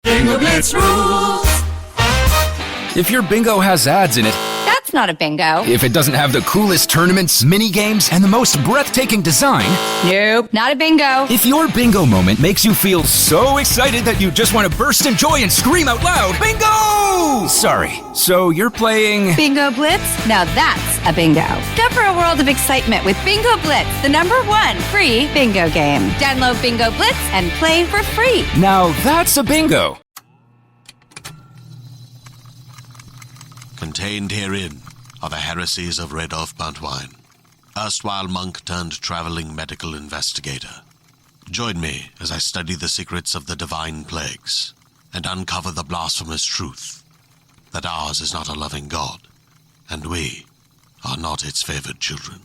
Bingo Blitz rules. If your bingo has ads in it, That's not a bingo. if it doesn't have the coolest tournaments, mini games, and the most breathtaking design, Nope, not a bingo. if your bingo moment makes you feel so excited that you just want to burst in joy and scream out loud, bingo! Sorry, so you're playing... Bingo Blitz? Now that's a bingo. Go for a world of excitement with Bingo Blitz, the #1 free bingo game. Download Bingo Blitz and play for free. Now that's a bingo. Contained herein are the heresies of Radolf Buntwine, erstwhile monk turned traveling medical investigator. Join me as I study the secrets of the divine plagues and uncover the blasphemous truth that ours is not a loving God, and we are not its favored children.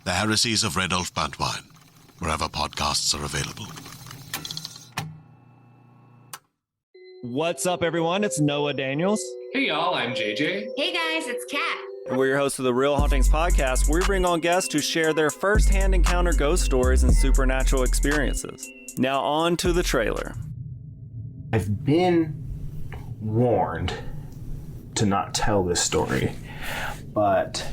The heresies of Radolf Buntwine, wherever podcasts are available. What's up, everyone? It's Noah Daniels. Hey y'all, I'm JJ. Hey guys, it's Kat. And we're your hosts of the Real Hauntings podcast, where we bring on guests who share their first-hand encounter ghost stories and supernatural experiences. Now on to the trailer. I've been warned to not tell this story, but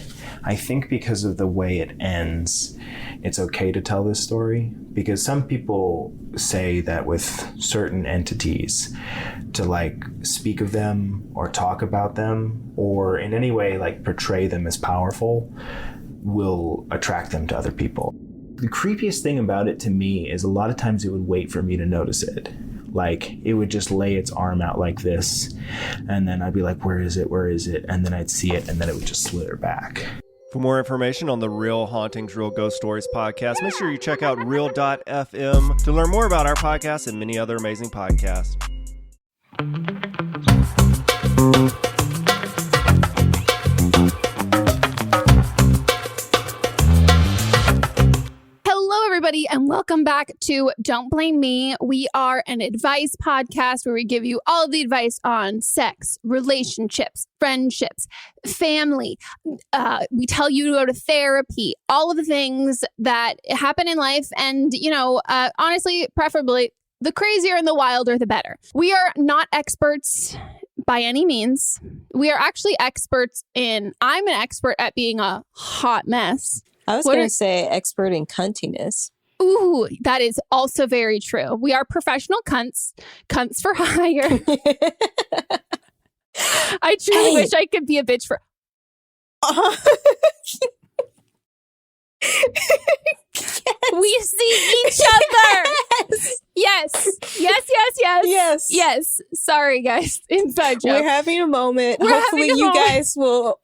I think because of the way it ends, it's okay to tell this story, because some people say that with certain entities, to like speak of them or talk about them or in any way like portray them as powerful will attract them to other people. The creepiest thing about it to me is a lot of times it would wait for me to notice it. Like it would just lay its arm out like this, and then I'd be like, where is it? Where is it? And then I'd see it, and then it would just slither back. For more information on the Real Hauntings, Real Ghost Stories podcast, make sure you check out real.fm to learn more about our podcast and many other amazing podcasts. Everybody, and welcome back to Don't Blame Me. We are an advice podcast where we give you all of the advice on sex, relationships, friendships, family. We tell you to go to therapy, all of the things that happen in life. And, honestly, preferably the crazier and the wilder, the better. We are not experts by any means. We are actually experts I'm an expert at being a hot mess. I was going to say expert in cuntiness. Ooh, that is also very true. We are professional cunts for hire. I truly wish I could be a bitch for... Yes. We see each other. Yes. Sorry, guys. Inside joke. We're having a moment. Hopefully you guys will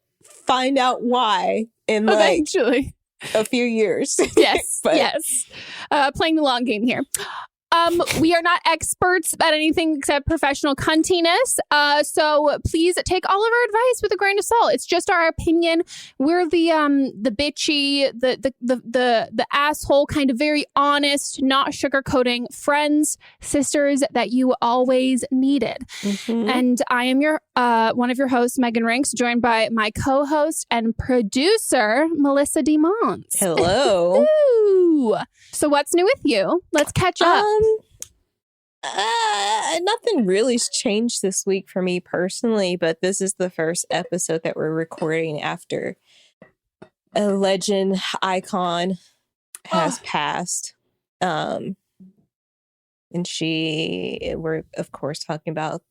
find out why in eventually a few years. Yes. Yes. Playing the long game here. We are not experts at anything except professional cuntiness. So please take all of our advice with a grain of salt. It's just our opinion. We're the bitchy, the asshole, kind of very honest, not sugarcoating friends, sisters that you always needed. Mm-hmm. And I am your one of your hosts, Megan Rinks, joined by my co-host and producer, Melisa D. Monts. Hello. Ooh. So what's new with you? Let's catch up. Nothing really's changed this week for me personally, but this is the first episode that we're recording after a legend icon has passed. And we're of course talking about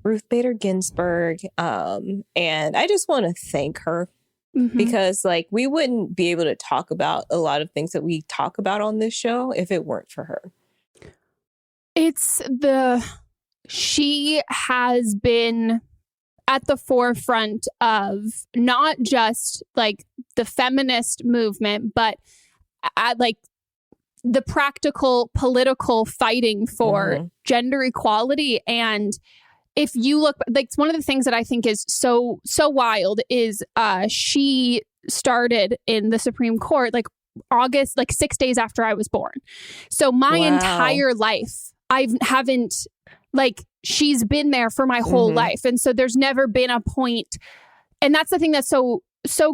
Ruth Bader Ginsburg. And I just want to thank her. Mm-hmm. Because we wouldn't be able to talk about a lot of things that we talk about on this show if it weren't for her. She has been at the forefront of not just the feminist movement, but at the practical political fighting for gender equality. And if you look, one of the things that I think is so wild is she started in the Supreme Court August, 6 days after I was born. So my entire life, she's been there for my whole life. And so there's never been a point. And that's the thing that's so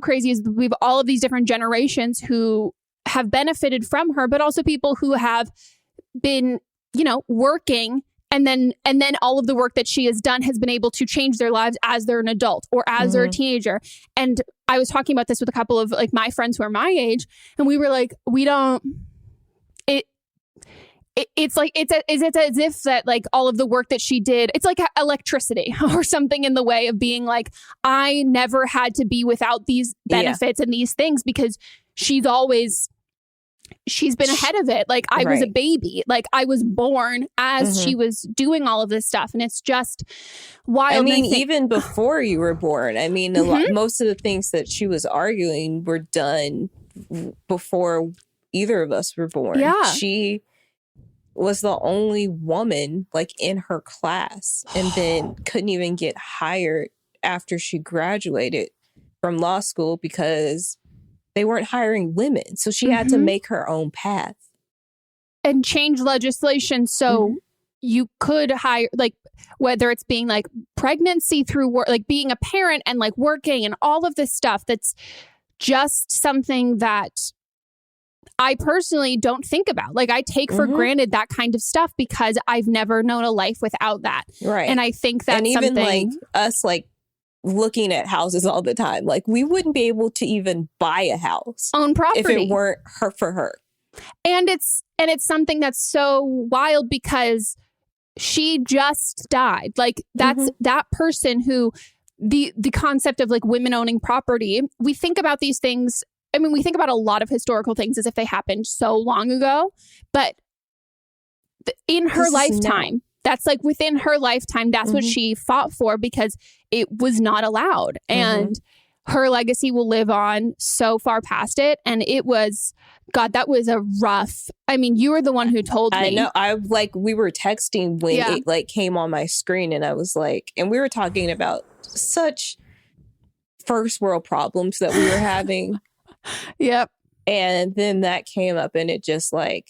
crazy is we've all of these different generations who have benefited from her, but also people who have been, working And then all of the work that she has done has been able to change their lives as they're an adult or as they're a teenager. And I was talking about this with a couple of like my friends who are my age, and we were like, it's as if that like all of the work that she did, it's like electricity or something in the way of being like, I never had to be without these benefits and these things because she's been ahead of it. Like I was a baby, like I was born as she was doing all of this stuff. And it's just wild. I mean, even before you were born, I mean, most of the things that she was arguing were done before either of us were born. Yeah. She was the only woman like in her class and then couldn't even get hired after she graduated from law school because they weren't hiring women. So she had to make her own path. And change legislation so you could hire, like, whether it's being like pregnancy through work, like being a parent and like working and all of this stuff. That's just something that I personally don't think about. Like I take for granted that kind of stuff because I've never known a life without that. Right. And I think that's even something like us, like looking at houses all the time, like we wouldn't be able to even buy a house, own property, if it weren't for her. And it's something that's so wild because she just died. Like that's that person who the concept of like women owning property. We think about these things. I mean, we think about a lot of historical things as if they happened so long ago, but in her lifetime, that's like within her lifetime, that's what she fought for because it was not allowed. And her legacy will live on so far past it. And it was, God, that was a rough, I mean, you were the one who told me. I know. We were texting when it like came on my screen and I was like, and we were talking about such first world problems that we were having. Yep. And then that came up and it just like,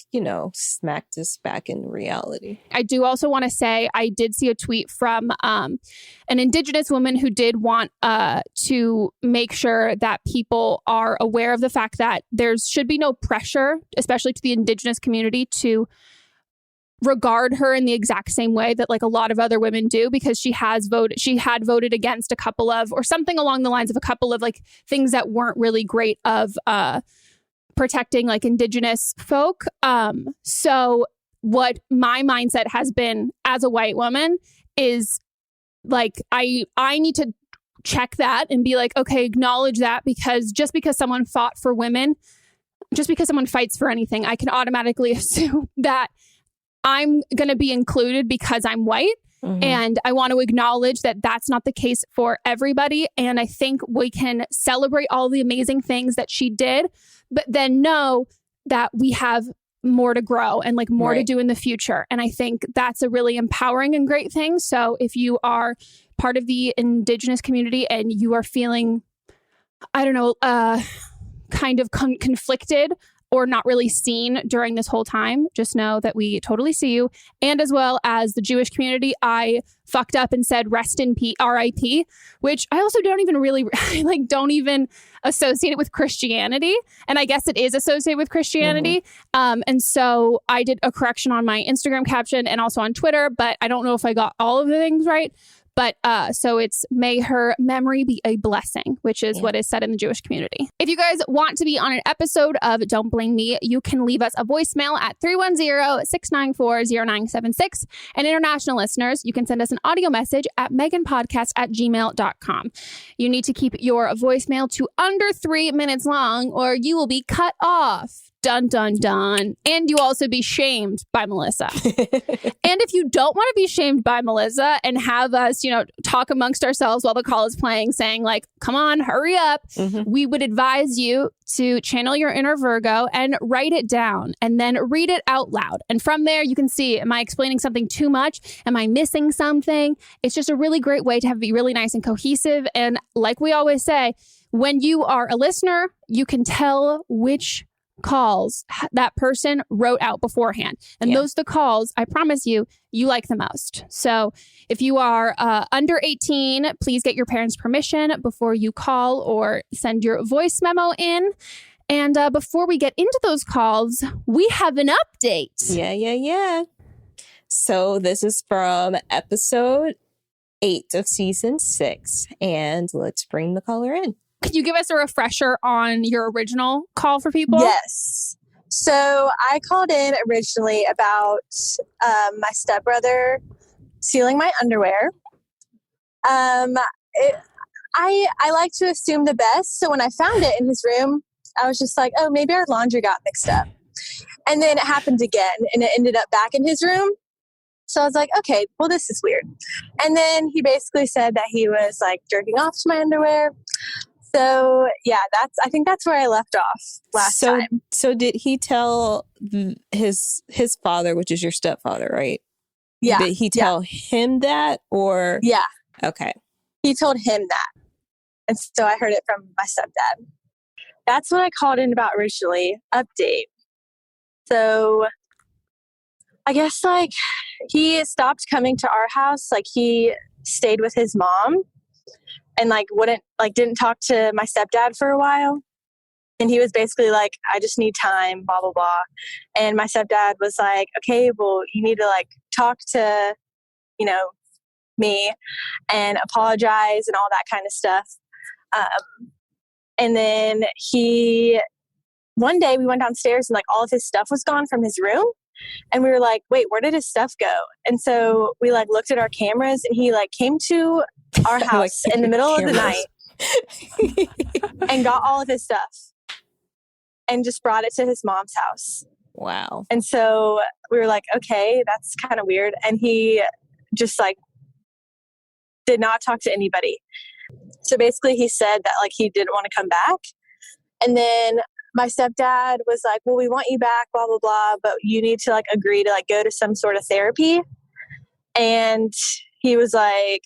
smacked us back in reality. I do also want to say I did see a tweet from an Indigenous woman who did want to make sure that people are aware of the fact that there should be no pressure, especially to the Indigenous community, to regard her in the exact same way that like a lot of other women do, because she had voted against a couple of, or something along the lines of a couple of like things that weren't really great of protecting like Indigenous folk. So what my mindset has been as a white woman is like, I need to check that and be like, okay, acknowledge that, because just because someone fought for women, just because someone fights for anything, I can automatically assume that I'm going to be included because I'm white. And I want to acknowledge that that's not the case for everybody. And I think we can celebrate all the amazing things that she did, but then know that we have more to grow and like more to do in the future. And I think that's a really empowering and great thing. So if you are part of the Indigenous community and you are feeling, I don't know, kind of conflicted or not really seen during this whole time, just know that we totally see you. And as well as the Jewish community, I fucked up and said rest in peace, R.I.P., which I also don't even associate it with Christianity. And I guess it is associated with Christianity. And so I did a correction on my Instagram caption and also on Twitter, but I don't know if I got all of the things right. But so it's may her memory be a blessing, which is what is said in the Jewish community. If you guys want to be on an episode of Don't Blame Me, you can leave us a voicemail at 310-694-0976. And international listeners, you can send us an audio message at meghanpodcast@gmail.com. You need to keep your voicemail to under 3 minutes long or you will be cut off. Dun, dun, dun. And you also be shamed by Melisa. And if you don't want to be shamed by Melisa and have us, talk amongst ourselves while the call is playing, saying like, come on, hurry up. We would advise you to channel your inner Virgo and write it down and then read it out loud. And from there, you can see, am I explaining something too much? Am I missing something? It's just a really great way to be really nice and cohesive. And like we always say, when you are a listener, you can tell which calls that person wrote out beforehand. And those are the calls, I promise you, you like the most. So if you are under 18, please get your parents' permission before you call or send your voice memo in. And before we get into those calls, we have an update. Yeah. So this is from episode 8 of season 6, and let's bring the caller in. Could you give us a refresher on your original call for people? Yes. So I called in originally about my stepbrother stealing my underwear. I like to assume the best. So when I found it in his room, I was just like, oh, maybe our laundry got mixed up. And then it happened again, and it ended up back in his room. So I was like, okay, well, this is weird. And then he basically said that he was like jerking off to my underwear. So yeah, I think that's where I left off last time. So did he tell his father, which is your stepfather, right? Yeah. Did he tell him that, or? Yeah. Okay. He told him that. And so I heard it from my stepdad. That's what I called in about originally. Update. So I guess like he stopped coming to our house. Like he stayed with his mom and didn't talk to my stepdad for a while. And he was basically like, I just need time, blah, blah, blah. And my stepdad was like, okay, well, you need to like talk to, me and apologize and all that kind of stuff. And then one day we went downstairs and like all of his stuff was gone from his room. And we were like, wait, where did his stuff go? And so we like looked at our cameras, and he like came to our house in the middle of the night and got all of his stuff and just brought it to his mom's house. Wow. And so we were like, okay, that's kind of weird. And he just like did not talk to anybody. So basically he said that like he didn't want to come back. And then my stepdad was like, well, we want you back, blah, blah, blah, but you need to like agree to like go to some sort of therapy. And he was like,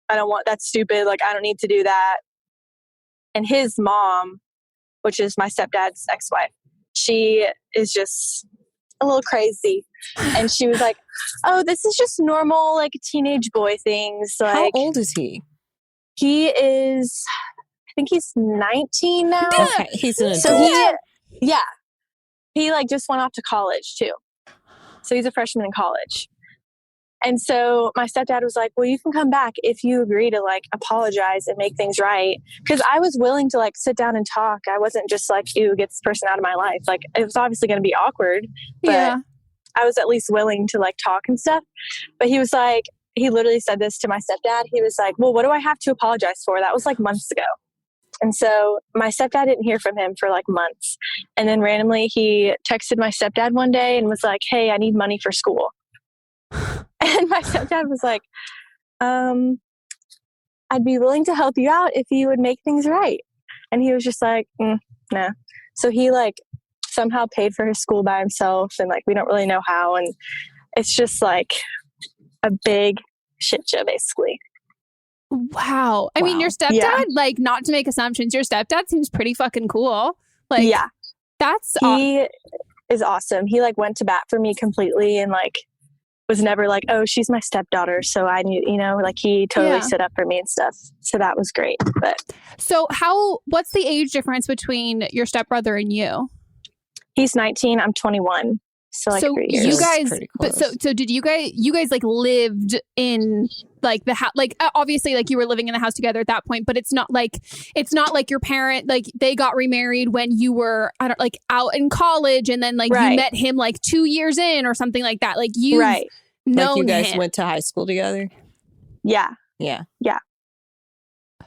that's stupid. Like, I don't need to do that. And his mom, which is my stepdad's ex-wife, she is just a little crazy. And she was like, oh, this is just normal, like teenage boy things. Like, how old is he? He is, I think he's 19 now. Okay, he's an adult. So he like just went off to college too. So he's a freshman in college. And so my stepdad was like, well, you can come back if you agree to like apologize and make things right. Because I was willing to like sit down and talk. I wasn't just like, ew, get this person out of my life. Like, it was obviously going to be awkward, but I was at least willing to like talk and stuff. But he was like, he literally said this to my stepdad. He was like, well, what do I have to apologize for? That was like months ago. And so my stepdad didn't hear from him for like months. And then randomly he texted my stepdad one day and was like, hey, I need money for school. And my stepdad was like, I'd be willing to help you out if you would make things right. And he was just like, no. So he like somehow paid for his school by himself, and like we don't really know how. And it's just like a big shit show basically. Wow. I mean, your stepdad, like, not to make assumptions, your stepdad seems pretty fucking cool. Like, yeah, he is awesome. He like went to bat for me completely, and like was never like, oh, she's my stepdaughter, so I need, like he totally stood up for me and stuff. So that was great. But so what's the age difference between your stepbrother and you? He's 19. I'm 21. So like 3 years. You guys, but so did you guys like lived in like the house, like obviously like you were living in the house together at that point, but it's not like your parent, like they got remarried when you were, out in college, and then like you met him like 2 years in or something like that. Like you known like you guys him. went to high school together. Yeah.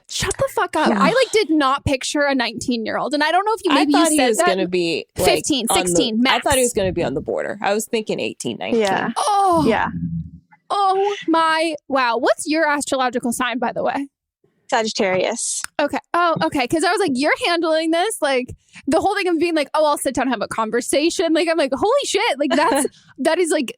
Shut the fuck up. Yeah. I like did not picture a 19-year-old. And I don't know if maybe you said he was going to be like 15, 16 max. I thought he was going to be on the border. I was thinking 18, 19. Yeah. Oh. Yeah. Oh my. Wow. What's your astrological sign, by the way? Sagittarius. Okay. Oh, okay. Because I was like, you're handling this, like the whole thing of being like, oh, I'll sit down and have a conversation. Like, I'm like, holy shit. Like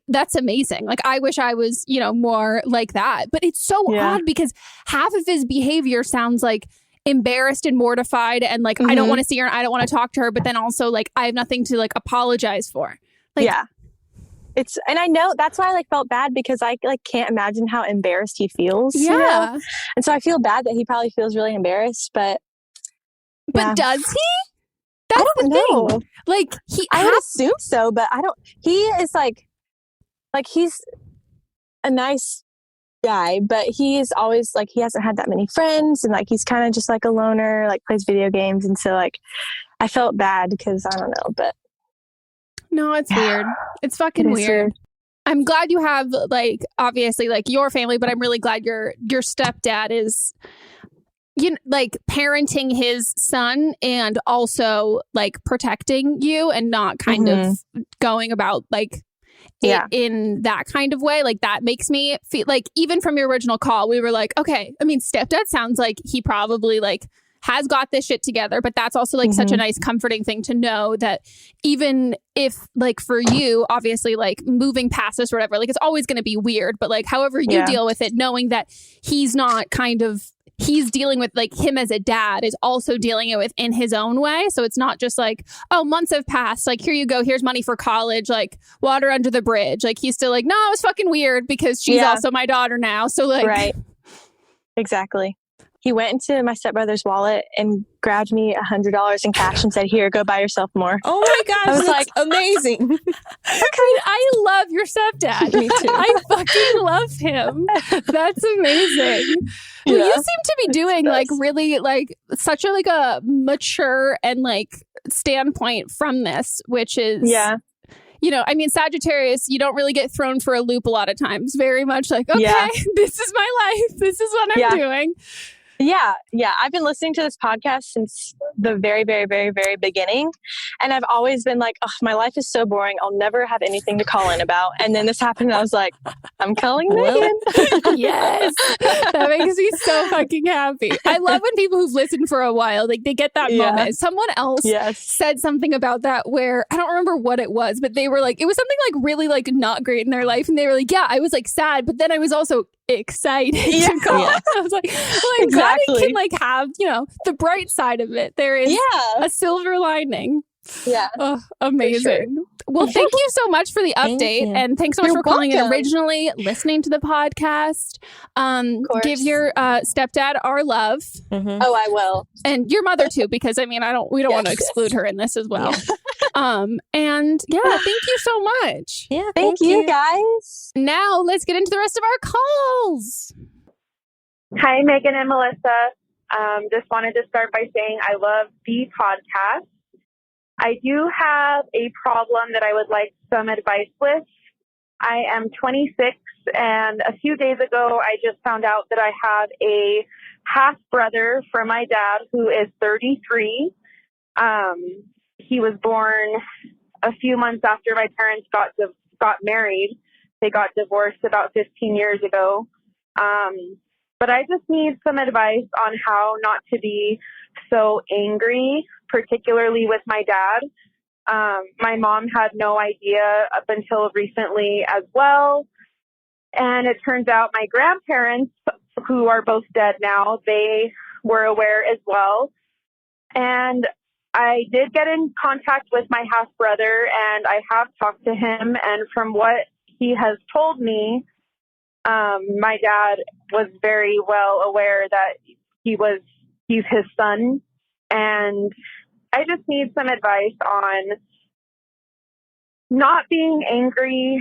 that's amazing. Like, I wish I was, more like that. But it's so odd because half of his behavior sounds like embarrassed and mortified and like, I don't want to see her and I don't want to talk to her. But then also like, I have nothing to like apologize for. Like, and I know that's why I like felt bad, because I like can't imagine how embarrassed he feels. Yeah. And so I feel bad that he probably feels really embarrassed, but does he? That's I don't know. Like I would assume so, but I don't. He is like like, he's a nice guy, but he's always like, he hasn't had that many friends, and like, he's kind of just like a loner, like plays video games. And so like, I felt bad because I don't know, but no, it's weird. It's fucking weird. I'm glad you have like, obviously like your family, but I'm really glad your stepdad is, you know, like parenting his son and also like protecting you and not kind of going about like in that kind of way. Like that makes me feel like, even from your original call, we were like, okay, I mean, stepdad sounds like he probably like has got this shit together, but that's also like such a nice comforting thing to know that even if like for you, obviously like moving past this or whatever, like it's always going to be weird, but like however you deal with it, knowing that he's not kind of, he's dealing with like him as a dad is also dealing it with in his own way. So it's not just like, oh, months have passed. Like, here you go. Here's money for college, like water under the bridge. Like he's still like, no, it's fucking weird because she's also my daughter now. So like, right. Exactly. He went into my stepbrother's wallet and grabbed me $100 in cash and said, here, go buy yourself more. Oh my gosh. I was like, amazing. I mean, I love your stepdad. Me too. I fucking love him. That's amazing. Well, you seem to be doing like really like such a like a mature and like standpoint from this, which is you know, I mean, Sagittarius, you don't really get thrown for a loop a lot of times. Very much like, okay, this is my life. This is what I'm doing. Yeah. I've been listening to this podcast since the very, very, very, very beginning. And I've always been like, oh, my life is so boring. I'll never have anything to call in about. And then this happened. And I was like, I'm calling Megan. Yes. That makes me so fucking happy. I love when people who've listened for a while, like they get that moment. Someone else said something about that where I don't remember what it was, but they were like, it was something like really like not great in their life. And they were like, yeah, I was like sad, but then I was also excited to call. I was like, well, I'm glad it can like have, you know, the bright side of it. There is a silver lining. Yeah. Oh, amazing. Sure. Well, thank you so much for the update. And thanks so much for calling in originally, listening to the podcast. Give your stepdad our love. Oh, I will. And your mother too, because I mean, we don't want to exclude her in this as well. And thank you so much. Yeah. Thank you guys. Now let's get into the rest of our calls. Hi, Megan and Melissa. Just wanted to start by saying I love the podcast. I do have a problem that I would like some advice with. I am 26, and a few days ago, I just found out that I have a half brother from my dad who is 33. He was born a few months after my parents got married. They got divorced about 15 years ago. But I just need some advice on how not to be so angry, particularly with my dad. My mom had no idea up until recently as well. And it turns out my grandparents, who are both dead now, they were aware as well. And I did get in contact with my half brother, and I have talked to him. And from what he has told me, my dad was very well aware that he's his son. And I just need some advice on not being angry,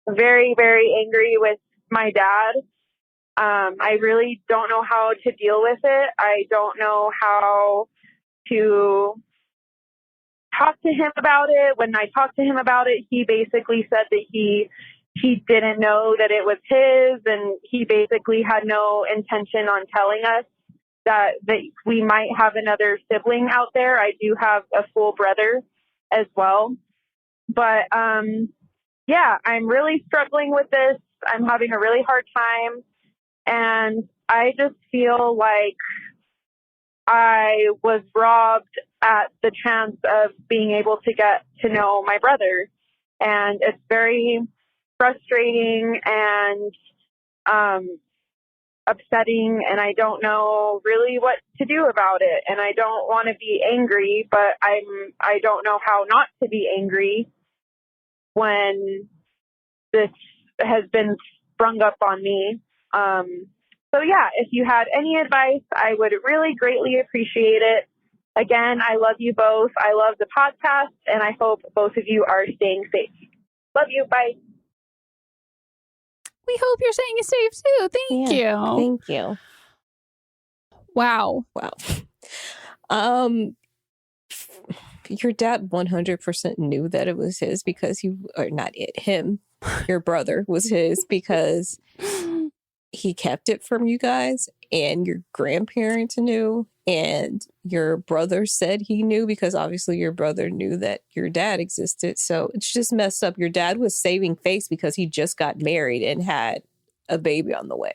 very, very angry with my dad. I really don't know how to deal with it. I don't know how to talk to him about it. When I talked to him about it, he basically said that he didn't know that it was his, and he basically had no intention on telling us that we might have another sibling out there. I do have a full brother as well. But, I'm really struggling with this. I'm having a really hard time. And I just feel like I was robbed at the chance of being able to get to know my brother. And it's very frustrating and upsetting, and I don't know really what to do about it. And I don't want to be angry, but I don't know how not to be angry when this has been sprung up on me. If you had any advice, I would really greatly appreciate it. Again, I love you both. I love the podcast, and I hope both of you are staying safe. Love you. Bye. we hope you're staying safe too. Thank you. Thank you. Wow. Your dad 100% knew that it was his because your brother was his because he kept it from you guys, and your grandparents knew, and your brother said he knew because obviously your brother knew that your dad existed. So it's just messed up. Your dad was saving face because he just got married and had a baby on the way.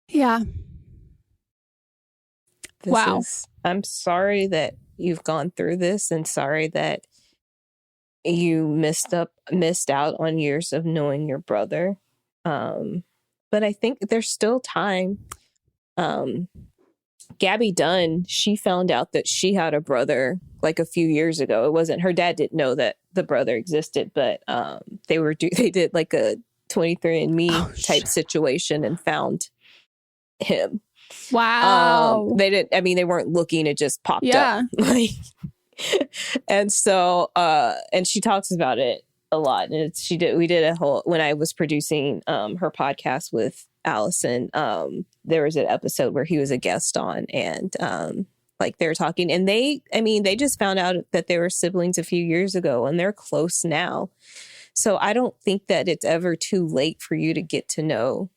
Yeah. I'm sorry that you've gone through this, and sorry that you missed out on years of knowing your brother. But I think there's still time. Gabby Dunn, she found out that she had a brother like a few years ago. It wasn't her dad didn't know that the brother existed, but they did like a 23andMe type situation and found him. Wow. They weren't looking, it just popped up. And so and she talks about it a lot. And we did a whole, when I was producing her podcast with Allison, there was an episode where he was a guest on, and they were talking, and they just found out that they were siblings a few years ago, and they're close now. So I don't think that it's ever too late for you to get to know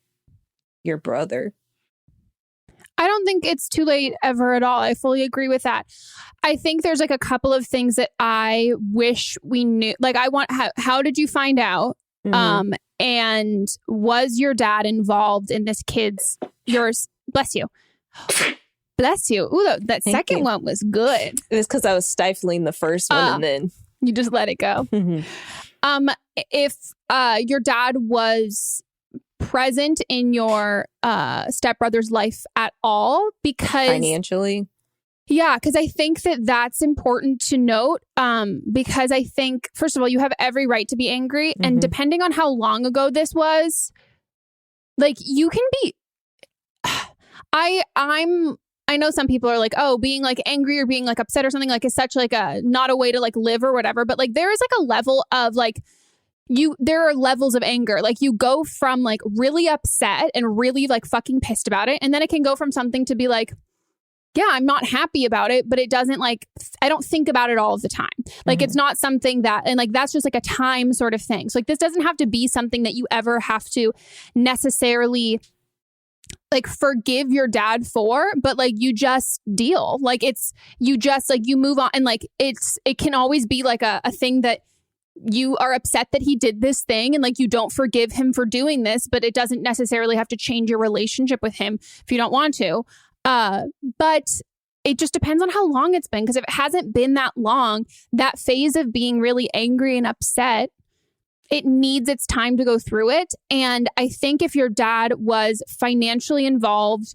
your brother. I don't think it's too late ever at all. I fully agree with that. I think there's like a couple of things that I wish we knew. Like, how did you find out? Mm-hmm. And was your dad involved in this bless you. Bless you. Ooh, that second one was good. It's because I was stifling the first one and then you just let it go. Mm-hmm. If your dad was present in your stepbrother's life at all, because financially, because I think that that's important to note, because I think, first of all, you have every right to be angry, mm-hmm. and depending on how long ago this was, like, you can be I know some people are like, oh, being like angry or being like upset or something like is such like a not a way to like live or whatever, but like there is like a level of like there are levels of anger. Like you go from like really upset and really like fucking pissed about it. And then it can go from something to be like, yeah, I'm not happy about it, but it doesn't like, I don't think about it all of the time. Like mm-hmm. it's not something that, and like, that's just like a time sort of thing. So like, this doesn't have to be something that you ever have to necessarily like forgive your dad for, but like you just deal. Like you just like, you move on, and like, it can always be like a thing that you are upset that he did this thing and like you don't forgive him for doing this, but it doesn't necessarily have to change your relationship with him if you don't want to. But it just depends on how long it's been, because if it hasn't been that long, that phase of being really angry and upset, it needs its time to go through it. And I think if your dad was financially involved,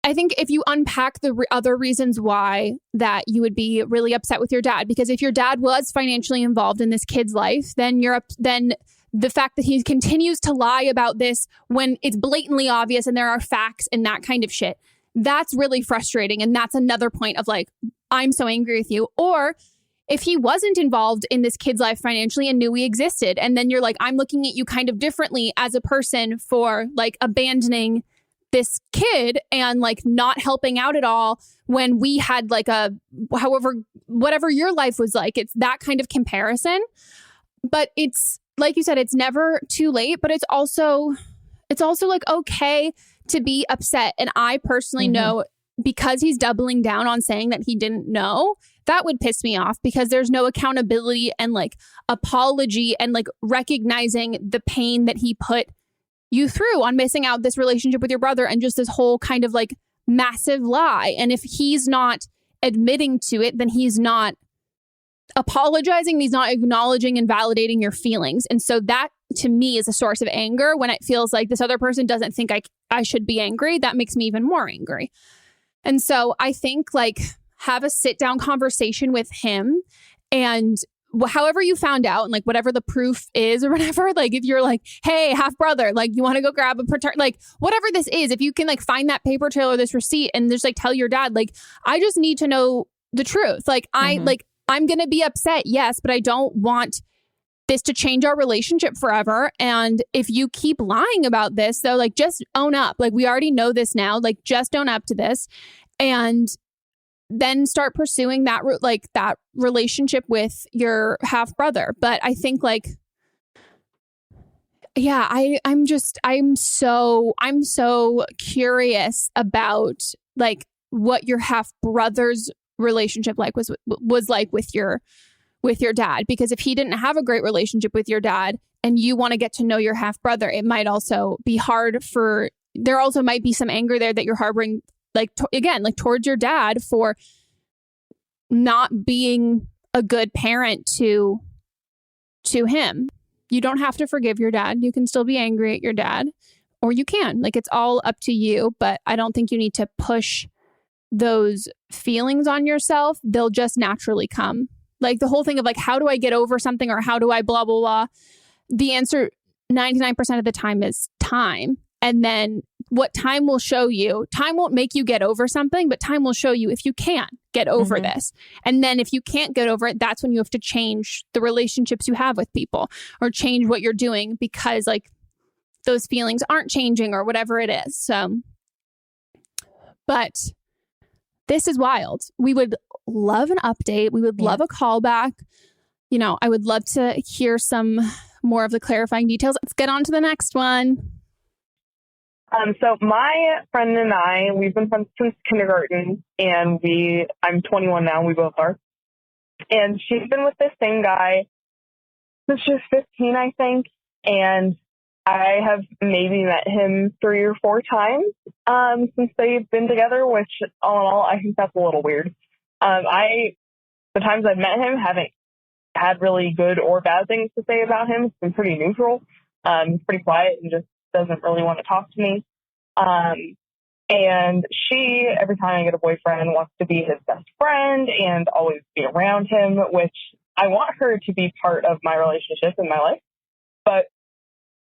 I think if you unpack the other reasons why that you would be really upset with your dad, because if your dad was financially involved in this kid's life, then then the fact that he continues to lie about this when it's blatantly obvious and there are facts and that kind of shit, that's really frustrating. And that's another point of like, I'm so angry with you. Or if he wasn't involved in this kid's life financially and knew we existed, and then you're like, I'm looking at you kind of differently as a person for like abandoning this kid and like not helping out at all when we had like whatever your life was like. It's that kind of comparison. But it's like you said, it's never too late, but it's also like okay to be upset. And I personally know, because he's doubling down on saying that he didn't know, that would piss me off, because there's no accountability and like apology and like recognizing the pain that he put you through on missing out this relationship with your brother and just this whole kind of like massive lie. And if he's not admitting to it, then he's not apologizing. He's not acknowledging and validating your feelings. And so that to me is a source of anger. When it feels like this other person doesn't think I should be angry, that makes me even more angry. And so I think like have a sit down conversation with him, and however you found out and like whatever the proof is or whatever, like if you're like, hey, half brother, like you want to go grab a like whatever this is, if you can like find that paper trail or this receipt and just like tell your dad, like, I just need to know the truth. Like I'm going to be upset. Yes. But I don't want this to change our relationship forever. And if you keep lying about this, though, like, just own up. Like, we already know this now. Like, just own up to this. And then start pursuing that that relationship with your half brother. But I think like, yeah, I'm so curious about like what your half brother's relationship was like with your dad, because if he didn't have a great relationship with your dad and you want to get to know your half brother, it might also be hard there also might be some anger there that you're harboring, like, again, like towards your dad for not being a good parent to him. You don't have to forgive your dad. You can still be angry at your dad, or you can. Like, it's all up to you, but I don't think you need to push those feelings on yourself. They'll just naturally come. Like, the whole thing of like, how do I get over something, or how do I blah, blah, blah? The answer 99% of the time is time. And then what time will show you, time won't make you get over something, but time will show you if you can't get over this. And then if you can't get over it, that's when you have to change the relationships you have with people, or change what you're doing, because like those feelings aren't changing or whatever it is. So, but this is wild. We would love an update. We would love a callback. You know, I would love to hear some more of the clarifying details. Let's get on to the next one. So my friend and I, we've been friends since kindergarten, and I'm 21 now, we both are. And she's been with this same guy since she was 15, I think. And I have maybe met him 3 or 4 times since they've been together, which all in all, I think that's a little weird. The times I've met him haven't had really good or bad things to say about him. It's been pretty neutral. He's pretty quiet and just doesn't really want to talk to me. And she, every time I get a boyfriend, wants to be his best friend and always be around him, which I want her to be part of my relationship in my life. But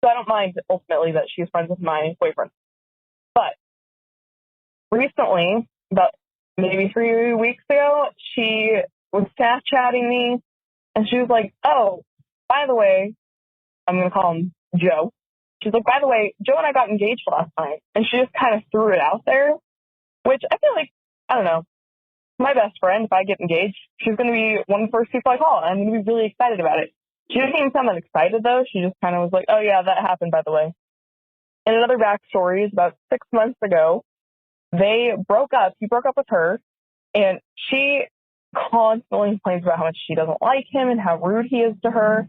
so I don't mind ultimately that she's friends with my boyfriend. But recently, about maybe 3 weeks ago, she was Snapchatting me, and she was like, "Oh, by the way," I'm going to call him Joe. She's like, "By the way, Joe and I got engaged last night." And she just kind of threw it out there, which I feel like, I don't know, my best friend, if I get engaged, she's going to be one of the first people I call. And I'm going to be really excited about it. She didn't even sound that excited, though. She just kind of was like, "Oh, yeah, that happened, by the way." And another backstory is about 6 months ago, they broke up. He broke up with her, and she constantly complains about how much she doesn't like him and how rude he is to her.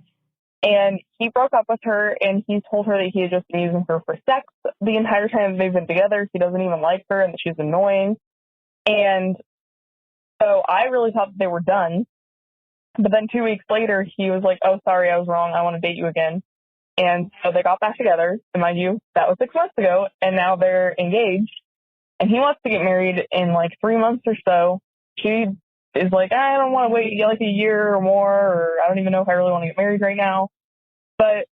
And he broke up with her, and he told her that he had just been using her for sex the entire time they've been together. He doesn't even like her and that she's annoying. And so I really thought that they were done. But then 2 weeks later, he was like, "Oh, sorry, I was wrong. I want to date you again." And so they got back together. And mind you, that was 6 months ago. And now they're engaged. And he wants to get married in like 3 months or so. She is like, "I don't want to wait like a year or more, or I don't even know if I really want to get married right now." But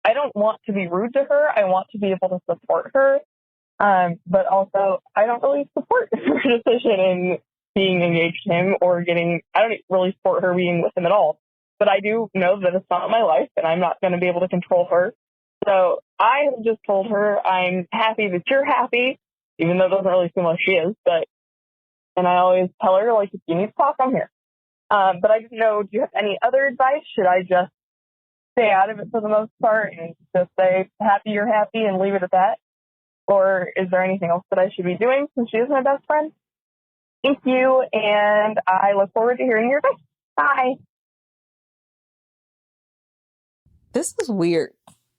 I don't want to be rude to her. I want to be able to support her. But also, I don't really support her decision in being engaged to him or I don't really support her being with him at all. But I do know that it's not my life, and I'm not going to be able to control her. So I have just told her, I'm happy that you're happy, even though it doesn't really seem like she is. And I always tell her, like, if you need to talk, I'm here. But I didn't know, do you have any other advice? Should I just stay out of it for the most part and just say, happy you're happy, and leave it at that? Or is there anything else that I should be doing since she is my best friend? Thank you, and I look forward to hearing your advice. Bye. This is weird.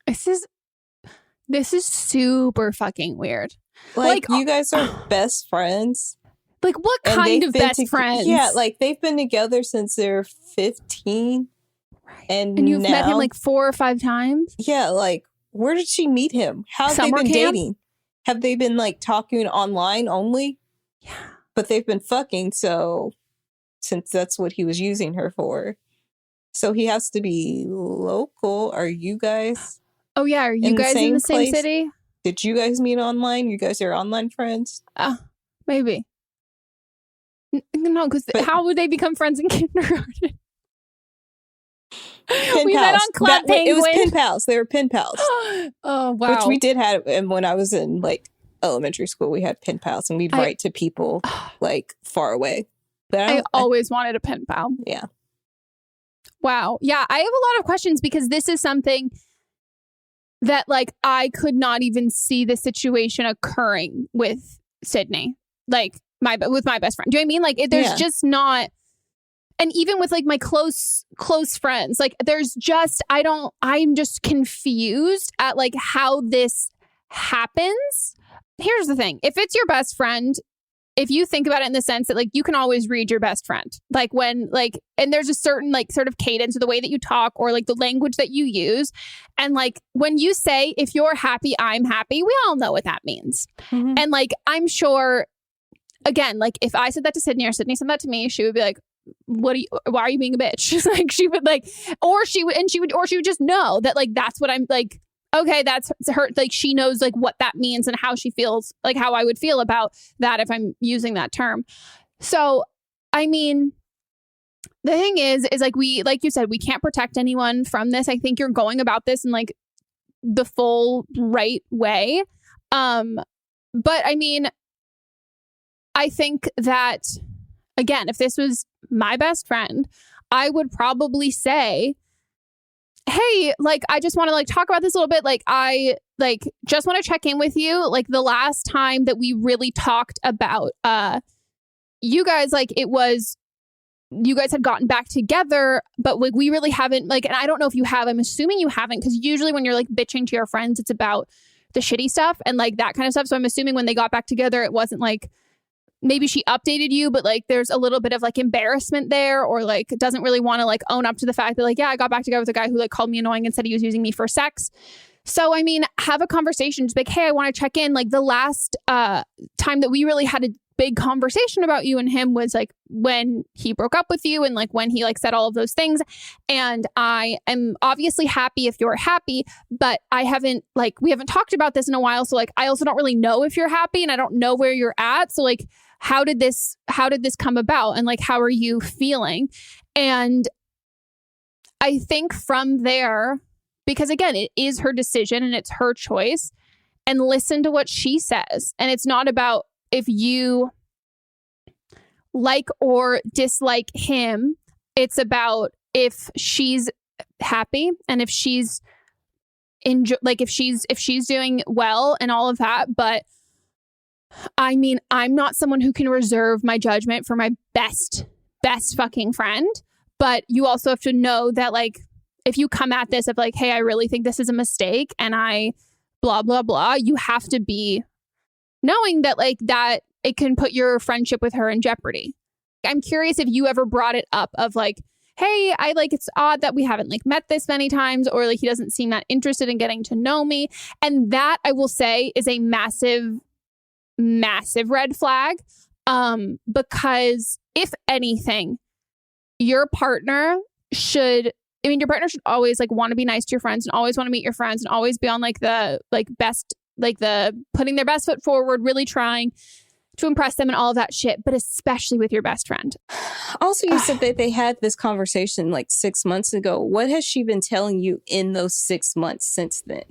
This is super fucking weird. Like you guys are best friends. Like, what kind of best friends? Yeah, like they've been together since they're 15. Right. And you've met him now, like 4 or 5 times? Yeah, like, where did she meet him? How have they been dating? Have they been like talking online only? Yeah. But they've been fucking, so since that's what he was using her for. So he has to be local. Are you guys? Oh, yeah. Are you guys in the same place? city? Did you guys meet online? You guys are online friends? Maybe. No, because how would they become friends in kindergarten? Pen We met pals. on Club Penguin. It was pen pals. They were pen pals. Oh, wow. Which we did have, and when I was in like elementary school, we had pen pals, and we'd write to people like far away. But I always wanted a pen pal. Yeah. Wow. Yeah, I have a lot of questions because this is something that like I could not even see the situation occurring with Sydney, like with my best friend. Do you know what I mean? Like there's just not, and even with like my close friends, like there's just, I'm just confused at like how this happens. Here's the thing. If it's your best friend, if you think about it in the sense that like you can always read your best friend, like when like, and there's a certain like sort of cadence of the way that you talk or like the language that you use. And like when you say, if you're happy, I'm happy, we all know what that means. Mm-hmm. And like, I'm sure, again, like if I said that to Sydney or Sydney said that to me, she would be like, why are you being a bitch? Like she would like, or she would just know that like, that's what I'm like, okay, that's her. Like she knows like what that means and how she feels, like how I would feel about that if I'm using that term. So, I mean, the thing is like like you said, we can't protect anyone from this. I think you're going about this in like the full right way. But I mean, I think that again, if this was my best friend, I would probably say, hey, like, I just want to like talk about this a little bit. Like, I like just want to check in with you. Like the last time that we really talked about you guys, like it was, you guys had gotten back together, but like we really haven't like, and I don't know if you have, I'm assuming you haven't, because usually when you're like bitching to your friends, it's about the shitty stuff and like that kind of stuff. So I'm assuming when they got back together, it wasn't like, maybe she updated you, but like there's a little bit of like embarrassment there, or like doesn't really want to like own up to the fact that like, yeah, I got back together with a guy who like called me annoying and said he was using me for sex. So, I mean, have a conversation. Just like, hey, I want to check in. Like the last time that we really had a big conversation about you and him was like when he broke up with you and like when he like said all of those things. And I am obviously happy if you're happy, but we haven't talked about this in a while. So like, I also don't really know if you're happy and I don't know where you're at. So like, how did this come about? And like, how are you feeling? And I think from there, because again, it is her decision and it's her choice, and listen to what she says. And it's not about if you like or dislike him. It's about if she's happy and if she's if she's doing well and all of that. But I mean, I'm not someone who can reserve my judgment for my best fucking friend. But you also have to know that, like, if you come at this of like, hey, I really think this is a mistake and I blah, blah, blah, you have to be knowing that, like, that it can put your friendship with her in jeopardy. I'm curious if you ever brought it up of like, hey, it's odd that we haven't like met this many times, or like he doesn't seem that interested in getting to know me. And that, I will say, is a massive red flag. Because if anything, your partner should always like want to be nice to your friends and always want to meet your friends and always be on like the like best, like the putting their best foot forward, really trying to impress them and all of that shit, but especially with your best friend. Also, you said that they had this conversation like 6 months ago. What has she been telling you in those 6 months since then?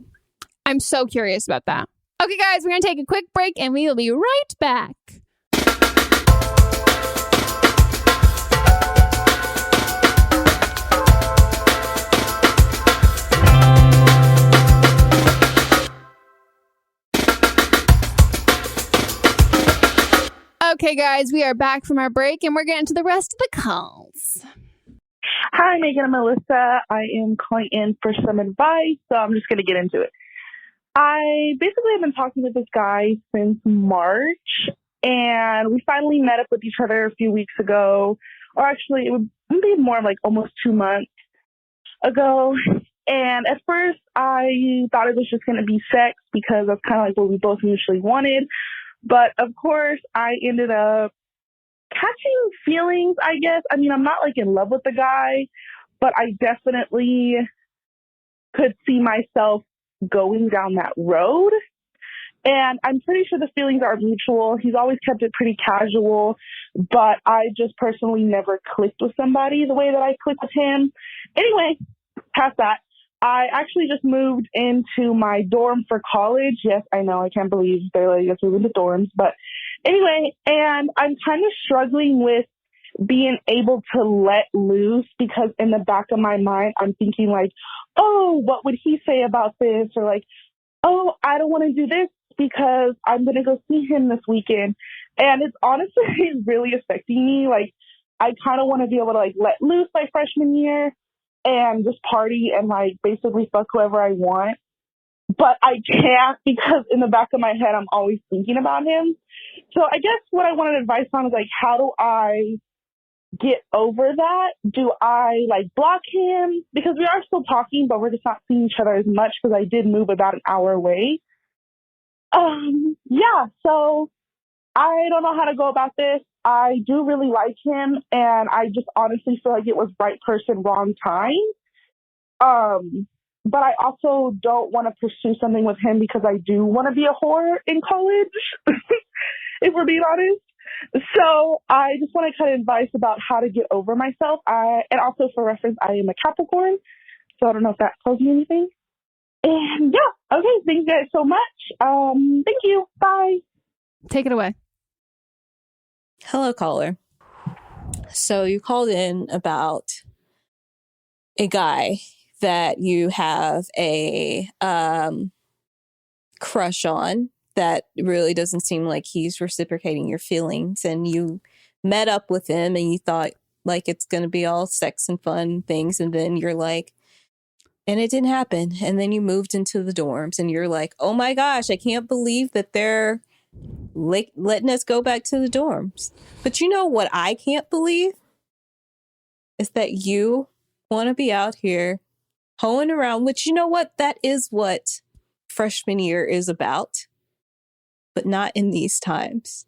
I'm so curious about that. Okay, guys, we're going to take a quick break and we will be right back. Okay, guys, we are back from our break and we're getting to the rest of the calls. Hi, Megan and Melissa. I am calling in for some advice, so I'm just going to get into it. I basically have been talking with this guy since March, and we finally met up with each other a few weeks ago, or actually it would be more like almost 2 months ago. And at first I thought it was just going to be sex because that's kind of like what we both initially wanted. But of course, I ended up catching feelings, I guess. I mean, I'm not like in love with the guy, but I definitely could see myself going down that road. And I'm pretty sure the feelings are mutual. He's always kept it pretty casual, but I just personally never clicked with somebody the way that I clicked with him. Anyway, past that, I actually just moved into my dorm for college. Yes, I know. I can't believe they're letting us move into dorms. But anyway, and I'm kind of struggling with being able to let loose because in the back of my mind, I'm thinking like, oh, what would he say about this? Or like, oh, I don't want to do this because I'm going to go see him this weekend. And it's honestly really affecting me. Like, I kind of want to be able to like let loose my freshman year and just party and like basically fuck whoever I want. But I can't because in the back of my head, I'm always thinking about him. So I guess what I wanted advice on is like, how do I get over that? Do I like block him? Because we are still talking, but we're just not seeing each other as much because I did move about an hour away. Yeah, so I don't know how to go about this. I do really like him, and I just honestly feel like it was right person, wrong time. But I also don't want to pursue something with him because I do want to be a whore in college, if we're being honest. So I just want to kind of advice about how to get over myself. And also for reference, I am a Capricorn, so I don't know if that tells you anything. And yeah, okay, thank you guys so much. Thank you. Bye. Take it away. Hello, caller. So you called in about a guy that you have a crush on that really doesn't seem like he's reciprocating your feelings, and you met up with him and you thought like it's going to be all sex and fun things, and then you're like, and it didn't happen, and then you moved into the dorms and you're like, oh my gosh, I can't believe that they're letting us go back to the dorms. But you know what I can't believe is that you want to be out here hoeing around, which you know what, that is what freshman year is about, but not in these times.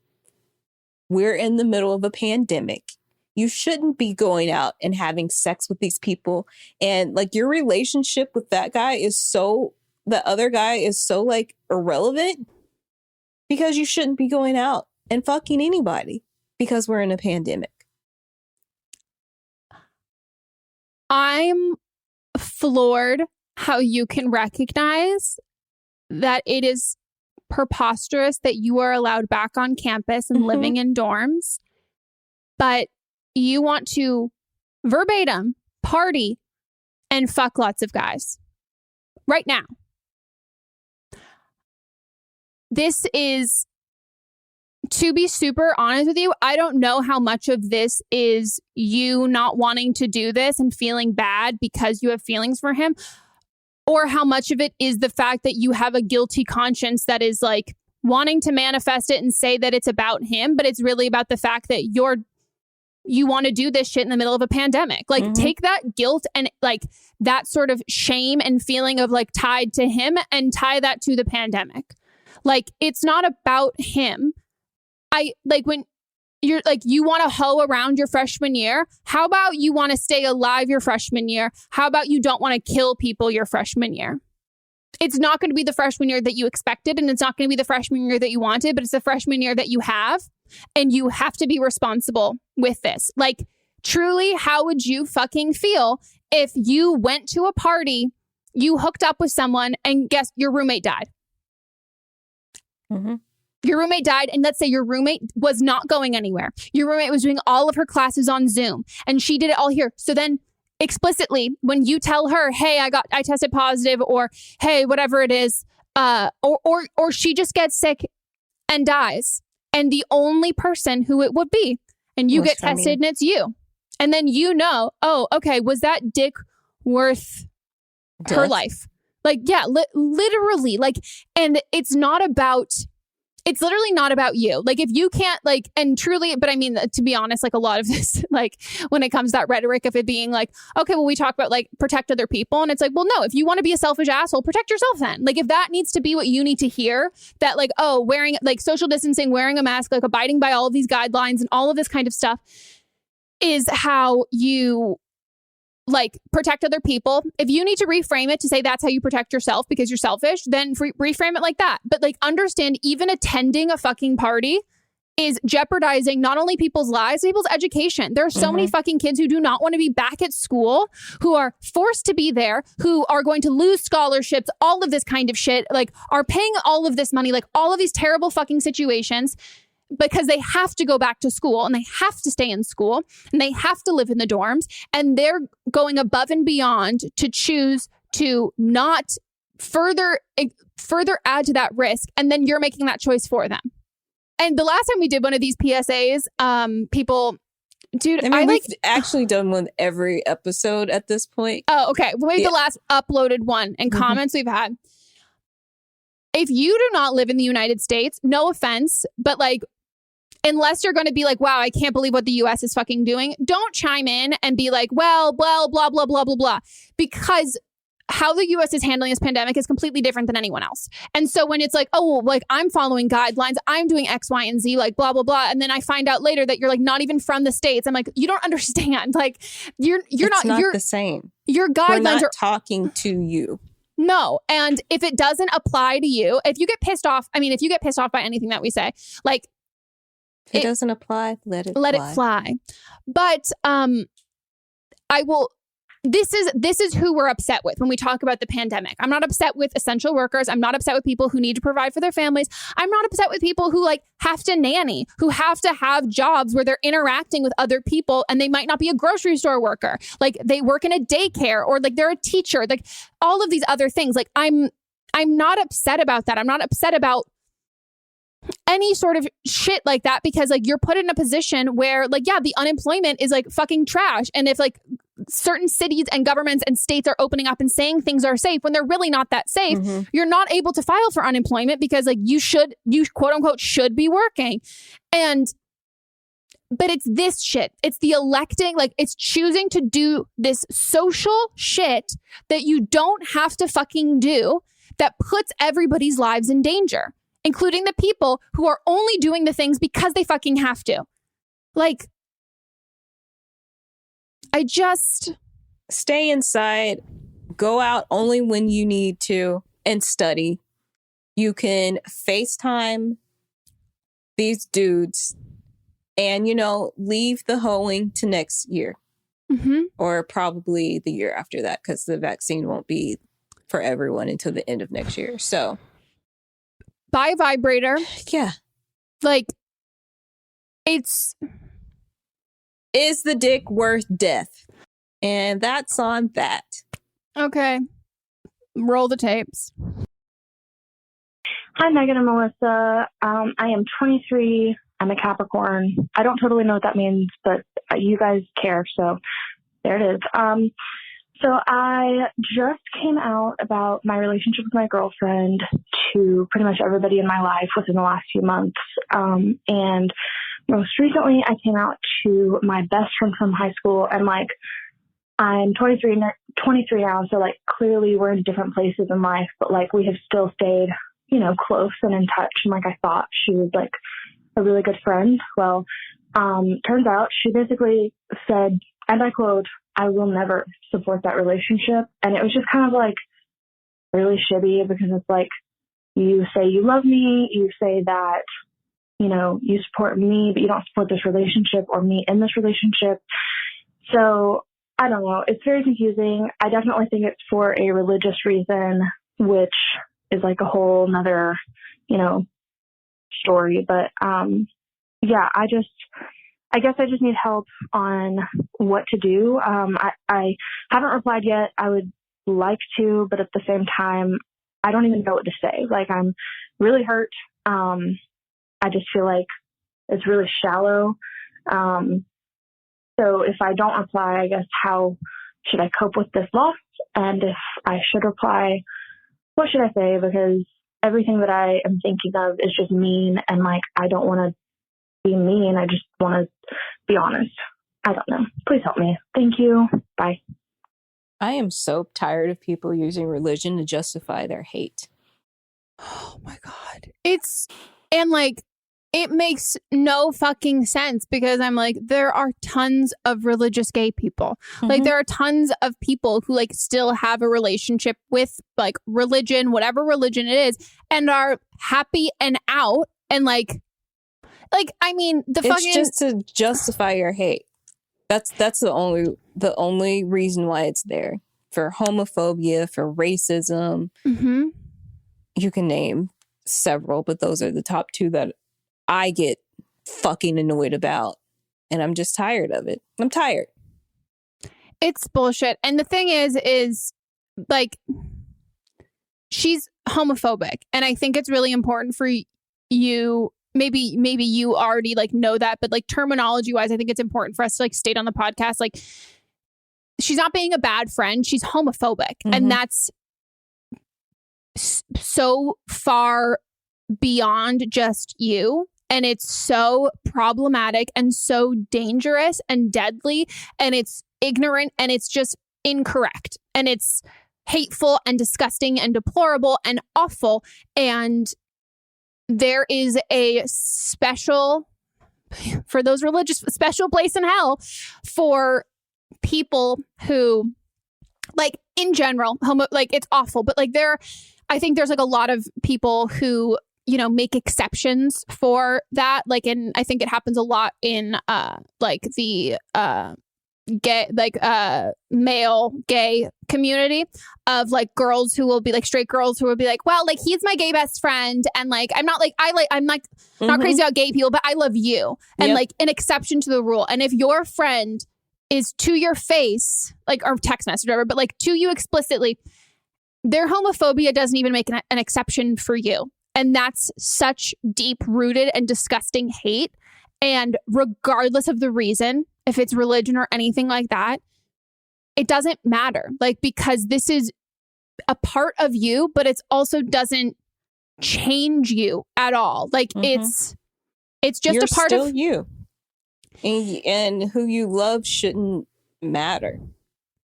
We're in the middle of a pandemic. You shouldn't be going out and having sex with these people. And like your relationship with that guy is so, the other guy is so like irrelevant because you shouldn't be going out and fucking anybody because we're in a pandemic. I'm floored how you can recognize that it is preposterous that you are allowed back on campus and living in dorms, but you want to verbatim party and fuck lots of guys right now. This is, to be super honest with you, I don't know how much of this is you not wanting to do this and feeling bad because you have feelings for him, or how much of it is the fact that you have a guilty conscience that is like wanting to manifest it and say that it's about him, but it's really about the fact that you want to do this shit in the middle of a pandemic. Like take that guilt and like that sort of shame and feeling of like tied to him and tie that to the pandemic. Like it's not about him. I like when you're like, you want to hoe around your freshman year. How about you want to stay alive your freshman year? How about you don't want to kill people your freshman year? It's not going to be the freshman year that you expected, and it's not going to be the freshman year that you wanted, but it's the freshman year that you have, and you have to be responsible with this. Like, truly, how would you fucking feel if you went to a party, you hooked up with someone, and guess your roommate died? Your roommate died, and let's say your roommate was not going anywhere. Your roommate was doing all of her classes on Zoom, and she did it all here. So then explicitly, when you tell her, hey, I tested positive, or hey, whatever it is, or she just gets sick and dies, and the only person who it would be, and you get tested and it's you. And then you know, oh, okay, was that dick worth her life? Like, yeah, literally, like, and it's literally not about you. Like, if you can't, like, and truly, but I mean, to be honest, like a lot of this, like when it comes to that rhetoric of it being like, okay, well, we talk about like protect other people. And it's like, well, no, if you want to be a selfish asshole, protect yourself then. Like, if that needs to be what you need to hear, that like, oh, wearing like social distancing, wearing a mask, like abiding by all of these guidelines and all of this kind of stuff is how you like protect other people. If you need to reframe it to say that's how you protect yourself because you're selfish, then reframe it like that. But like understand, even attending a fucking party is jeopardizing not only people's lives, people's education. There are so many fucking kids who do not want to be back at school, who are forced to be there, who are going to lose scholarships, all of this kind of shit, like are paying all of this money, like all of these terrible fucking situations because they have to go back to school and they have to stay in school and they have to live in the dorms, and they're going above and beyond to choose to not further add to that risk, and then you're making that choice for them. And the last time we did one of these PSAs, people, dude, we've actually done one every episode at this point. Oh, okay. Well, maybe the last uploaded one and comments we've had. If you do not live in the United States, no offense, but like, unless you're going to be like, wow, I can't believe what the US is fucking doing, don't chime in and be like, well, blah, blah, blah, blah, blah, because how the US is handling this pandemic is completely different than anyone else. And so when it's like, oh, well, like I'm following guidelines, I'm doing X, Y, and Z, like blah, blah, blah. And then I find out later that you're like not even from the States. I'm like, you don't understand. Like you're not the same. Your guidelines are talking to you. No. And if it doesn't apply to you, if you get pissed off by anything that we say, like if it doesn't apply, let it fly. But I will. This is who we're upset with when we talk about the pandemic. I'm not upset with essential workers. I'm not upset with people who need to provide for their families. I'm not upset with people who like have to nanny, who have to have jobs where they're interacting with other people and they might not be a grocery store worker. Like they work in a daycare or like they're a teacher, like all of these other things. Like I'm not upset about that. I'm not upset about any sort of shit like that because like you're put in a position where like, yeah, the unemployment is like fucking trash. And if like certain cities and governments and states are opening up and saying things are safe when they're really not that safe, you're not able to file for unemployment because like you quote unquote should be working. But it's this shit. It's the electing, like it's choosing to do this social shit that you don't have to fucking do that puts everybody's lives in danger, including the people who are only doing the things because they fucking have to. Like, I just stay inside, go out only when you need to, and study. You can FaceTime these dudes and, leave the hoeing to next year or probably the year after that because the vaccine won't be for everyone until the end of next year. So buy a vibrator. Yeah. Like, is the dick worth death? And that's on that. Okay. Roll the tapes. Hi, Megan and Melissa. I am 23. I'm a Capricorn. I don't totally know what that means, but you guys care, so there it is. So I just came out about my relationship with my girlfriend to pretty much everybody in my life within the last few months. And most recently, I came out to my best friend from high school, and like I'm 23 now, so like clearly we're in different places in life, but like we have still stayed, close and in touch. And like I thought she was like a really good friend. Well, turns out she basically said, and I quote, "I will never support that relationship." And it was just kind of like really shitty because it's like you say you love me, you say that you support me, but you don't support this relationship or me in this relationship. So I don't know. It's very confusing. I definitely think it's for a religious reason, which is like a whole nother, story. But yeah, I guess I just need help on what to do. I haven't replied yet. I would like to, but at the same time, I don't even know what to say. Like I'm really hurt. I just feel like it's really shallow. So if I don't reply, I guess how should I cope with this loss? And if I should reply, what should I say? Because everything that I am thinking of is just mean. And like, I don't want to be mean. I just want to be honest. I don't know. Please help me. Thank you. Bye. I am so tired of people using religion to justify their hate. Oh my God. It makes no fucking sense because I'm like, there are tons of religious gay people. Like there are tons of people who like still have a relationship with like religion, whatever religion it is, and are happy and out. And like, Like, I mean, it's just to justify your hate. That's the only reason why it's there. For homophobia, for racism. Mm-hmm. You can name several, but those are the top two that I get fucking annoyed about. And I'm just tired of it. I'm tired. It's bullshit. And the thing is like, she's homophobic. And I think it's really important for you. Maybe you already like know that, but like terminology wise, I think it's important for us to like state on the podcast, like, she's not being a bad friend. She's homophobic. Mm-hmm. And that's so far beyond just you. And it's so problematic and so dangerous and deadly. And it's ignorant and it's just incorrect. And it's hateful and disgusting and deplorable and awful. And there is a special, for those religious, special place in hell for people who, like, in general, like, it's awful, but like I think there's like a lot of people who, you know, make exceptions for that. Like, I think it happens a lot in like the gay, like male gay community of like girls who will be like straight girls who will be like, well, like, he's my gay best friend, and like I'm not not crazy about gay people, but I love you, and like an exception to the rule. And if your friend is to your face, like, or text message or whatever, but like to you explicitly, their homophobia doesn't even make an exception for you. And that's such deep rooted and disgusting hate. And regardless of the reason, if it's religion or anything like that, it doesn't matter. Like, because this is a part of you, but it's also doesn't change you at all. Like, it's just You're a part still of you. And who you love shouldn't matter.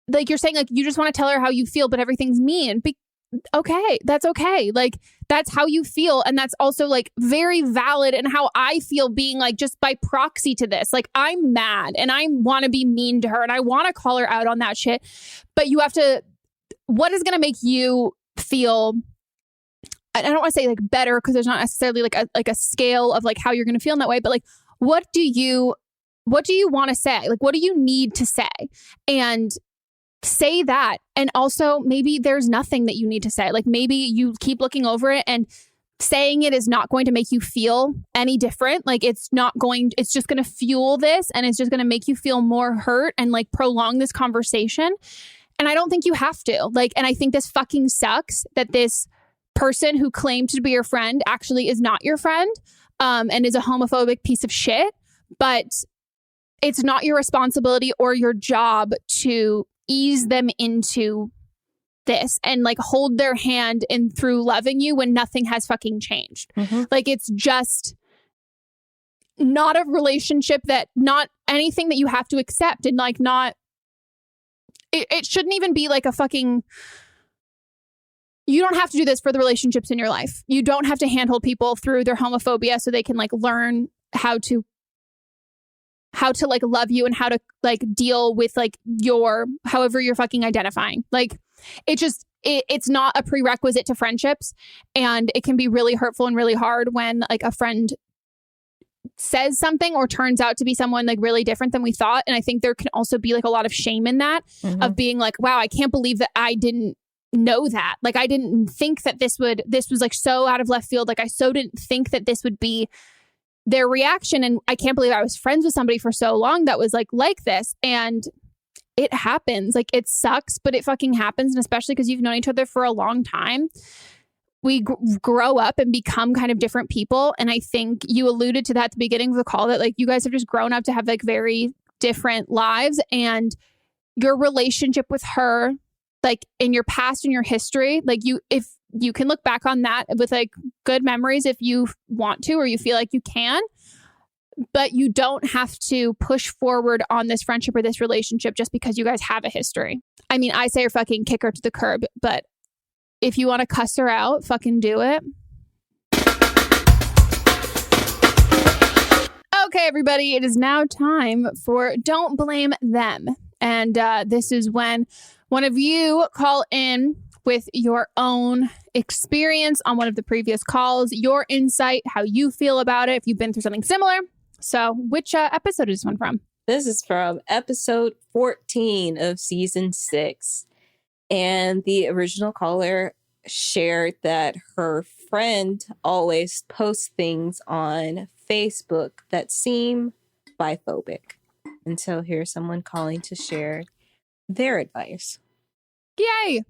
Like, you're saying, like, you just want to tell her how you feel, but everything's mean. Okay, that's okay. Like, that's how you feel. And that's also like very valid and how I feel, being like just by proxy to this. Like, I'm mad and I want to be mean to her and I want to call her out on that shit. But you have to, what is going to make you feel, I don't want to say like better, because there's not necessarily like a scale of like how you're going to feel in that way. But like, what do you want to say? Like, what do you need to say? And say that. And also, maybe there's nothing that you need to say. Like, maybe you keep looking over it and saying it is not going to make you feel any different. Like, it's just going to fuel this, and it's just going to make you feel more hurt and like prolong this conversation. And I don't think you have to. Like, and I think this fucking sucks that this person who claimed to be your friend actually is not your friend, and is a homophobic piece of shit. But it's not your responsibility or your job to ease them into this and like hold their hand in through loving you when nothing has fucking changed. Like, it's just not a relationship, that not anything that you have to accept, and like not, it shouldn't even be like a fucking, you don't have to do this for the relationships in your life. You don't have to handhold people through their homophobia so they can like learn how to like love you and how to like deal with like however you're fucking identifying. Like, it's not a prerequisite to friendships, and it can be really hurtful and really hard when like a friend says something or turns out to be someone like really different than we thought. And I think there can also be like a lot of shame in that, of being like, wow, I can't believe that I didn't know that. Like, I didn't think that this was like so out of left field. Like, I so didn't think that this would be their reaction. And I can't believe I was friends with somebody for so long that was like this. And it happens. Like, it sucks, but it fucking happens. And especially because you've known each other for a long time, we grow up and become kind of different people. And I think you alluded to that at the beginning of the call, that like you guys have just grown up to have like very different lives, and your relationship with her, like in your past and your history, like if you can look back on that with like good memories if you want to, or you feel like you can, but you don't have to push forward on this friendship or this relationship just because you guys have a history. I mean, I say you're fucking kick her to the curb, but if you want to cuss her out, fucking do it. Okay, everybody, it is now time for Don't Blame Them. And this is when one of you call in with your own experience on one of the previous calls, your insight, how you feel about it, if you've been through something similar. So which episode is this one from? This is from episode 14 of season 6. And the original caller shared that her friend always posts things on Facebook that seem biphobic. And so here's someone calling to share their advice. Yay!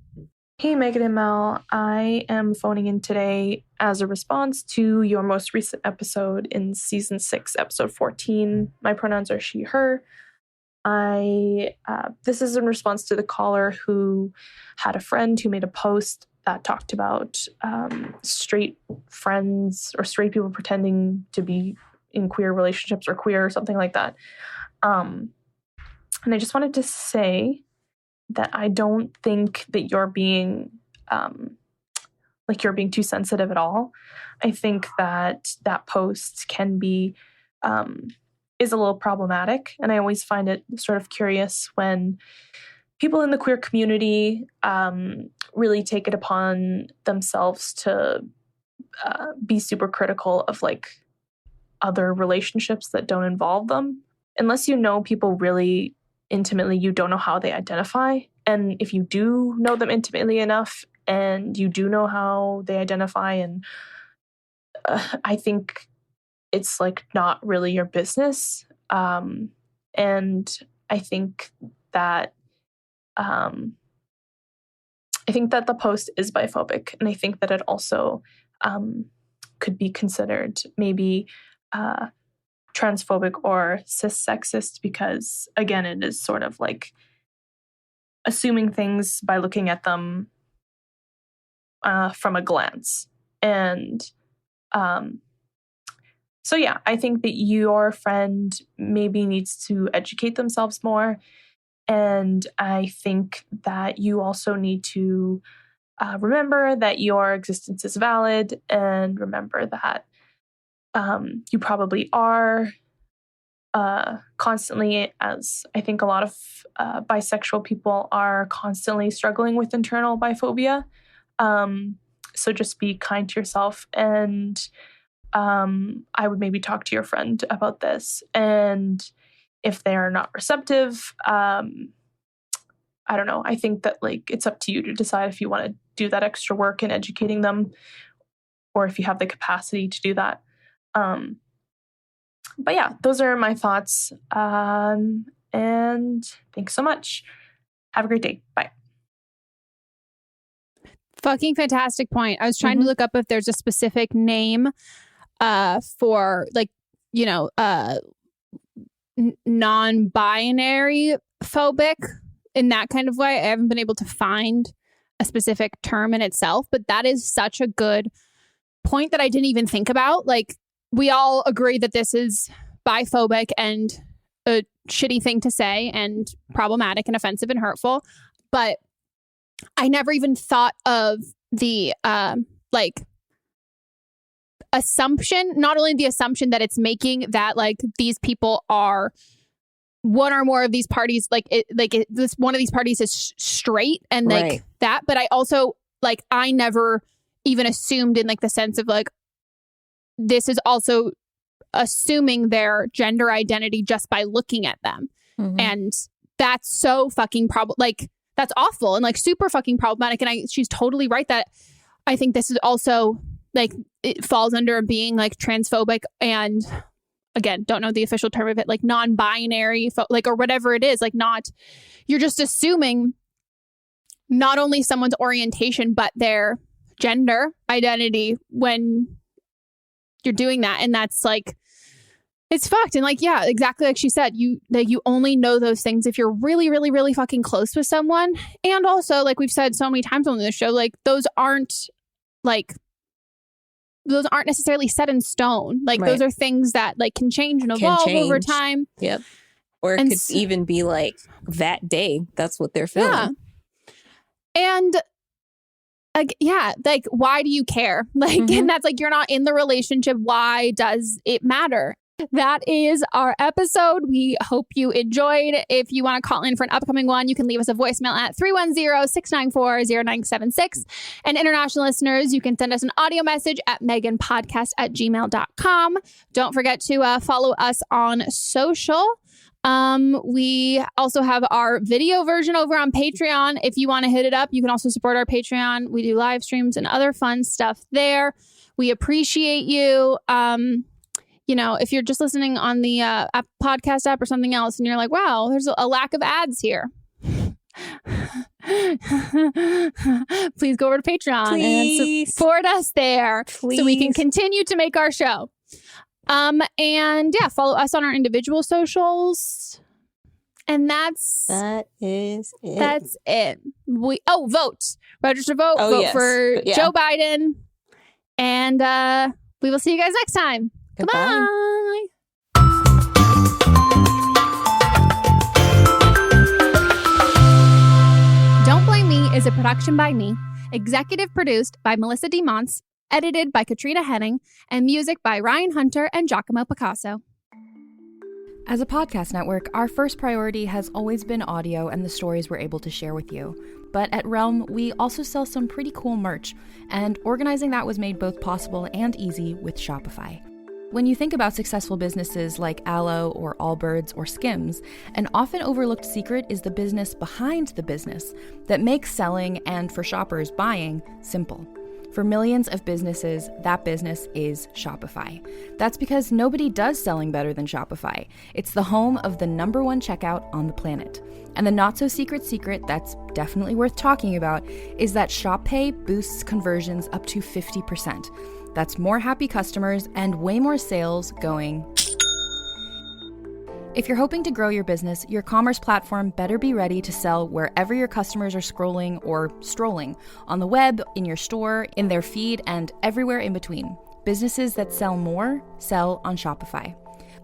Hey, Megan and Mel. I am phoning in today as a response to your most recent episode in season 6, episode 14. My pronouns are she, her. This is in response to the caller who had a friend who made a post that talked about straight friends or straight people pretending to be in queer relationships or queer or something like that. And I just wanted to say that I don't think that you're being too sensitive at all. I think that post can be is a little problematic, and I always find it sort of curious when people in the queer community really take it upon themselves to be super critical of like other relationships that don't involve them. Unless you know people really intimately, you don't know how they identify. And if you do know them intimately enough and you do know how they identify, and I think it's like not really your business. And I think that the post is biphobic, and I think that it also could be considered maybe transphobic or cis-sexist, because again, it is sort of like assuming things by looking at them from a glance. And so yeah, I think that your friend maybe needs to educate themselves more. And I think that you also need to remember that your existence is valid, and remember that you probably are constantly, as I think a lot of bisexual people are constantly struggling with internal biphobia. So just be kind to yourself, and I would maybe talk to your friend about this. And if they are not receptive, I don't know. I think that like it's up to you to decide if you want to do that extra work in educating them, or if you have the capacity to do that. But yeah, those are my thoughts. And thanks so much. Have a great day. Bye. Fucking fantastic point. I was trying to look up if there's a specific name for like, you know, non-binary phobic in that kind of way. I haven't been able to find a specific term in itself, but that is such a good point that I didn't even think about. Like, we all agree that this is biphobic and a shitty thing to say and problematic and offensive and hurtful. But I never even thought of the like assumption, not only the assumption that it's making that like these people are one or more of these parties, this one of these parties is straight and like Right. that. But I also like, I never even assumed in like the sense of like, this is also assuming their gender identity just by looking at them. And that's so fucking that's awful and like super fucking problematic. And she's totally right that I think this is also like, it falls under being like transphobic and, again, don't know the official term of it, like non-binary, like, or whatever it is, like not, you're just assuming not only someone's orientation, but their gender identity when you're doing that. And that's like, it's fucked. And like, yeah, exactly like she said, you only know those things if you're really, really, really fucking close with someone. And also, like we've said so many times on this show, like those aren't necessarily set in stone. Like those are things that like can change and evolve over time. Yep. Or it could even be like that day. That's what they're feeling. Yeah. And yeah, like, why do you care? Like, and that's like, you're not in the relationship. Why does it matter? That is our episode. We hope you enjoyed. If you want to call in for an upcoming one, you can leave us a voicemail at 310-694-0976. And international listeners, you can send us an audio message at meghanpodcast@gmail.com. Don't forget to follow us on social. We also have our video version over on Patreon. If you want to hit it up, you can also support our Patreon. We do live streams and other fun stuff there. We appreciate you. If you're just listening on the podcast app or something else and you're like, wow, there's a lack of ads here. Please go over to Patreon and support us there so we can continue to make our show. Follow us on our individual socials. And that is it. That's it. Vote. Register to vote. Vote for Joe Biden. And we will see you guys next time. Goodbye. Don't Blame Me is a production by me, executive produced by Melisa D. Monts, edited by Katrina Henning, and music by Ryan Hunter and Giacomo Picasso. As a podcast network, our first priority has always been audio and the stories we're able to share with you. But at Realm, we also sell some pretty cool merch, and organizing that was made both possible and easy with Shopify. When you think about successful businesses like Aloe or Allbirds or Skims, an often overlooked secret is the business behind the business that makes selling and, for shoppers, buying simple. For millions of businesses, that business is Shopify. That's because nobody does selling better than Shopify. It's the home of the #1 checkout on the planet. And the not-so-secret secret that's definitely worth talking about is that Shop Pay boosts conversions up to 50%. That's more happy customers and way more sales going. If you're hoping to grow your business, your commerce platform better be ready to sell wherever your customers are scrolling or strolling, on the web, in your store, in their feed, and everywhere in between. Businesses that sell more sell on Shopify.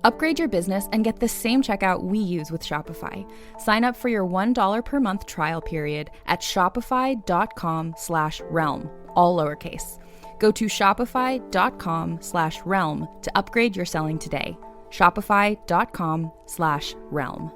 Upgrade your business and get the same checkout we use with Shopify. Sign up for your $1 per month trial period at shopify.com/realm, all lowercase. Go to shopify.com/realm to upgrade your selling today. Shopify.com/realm.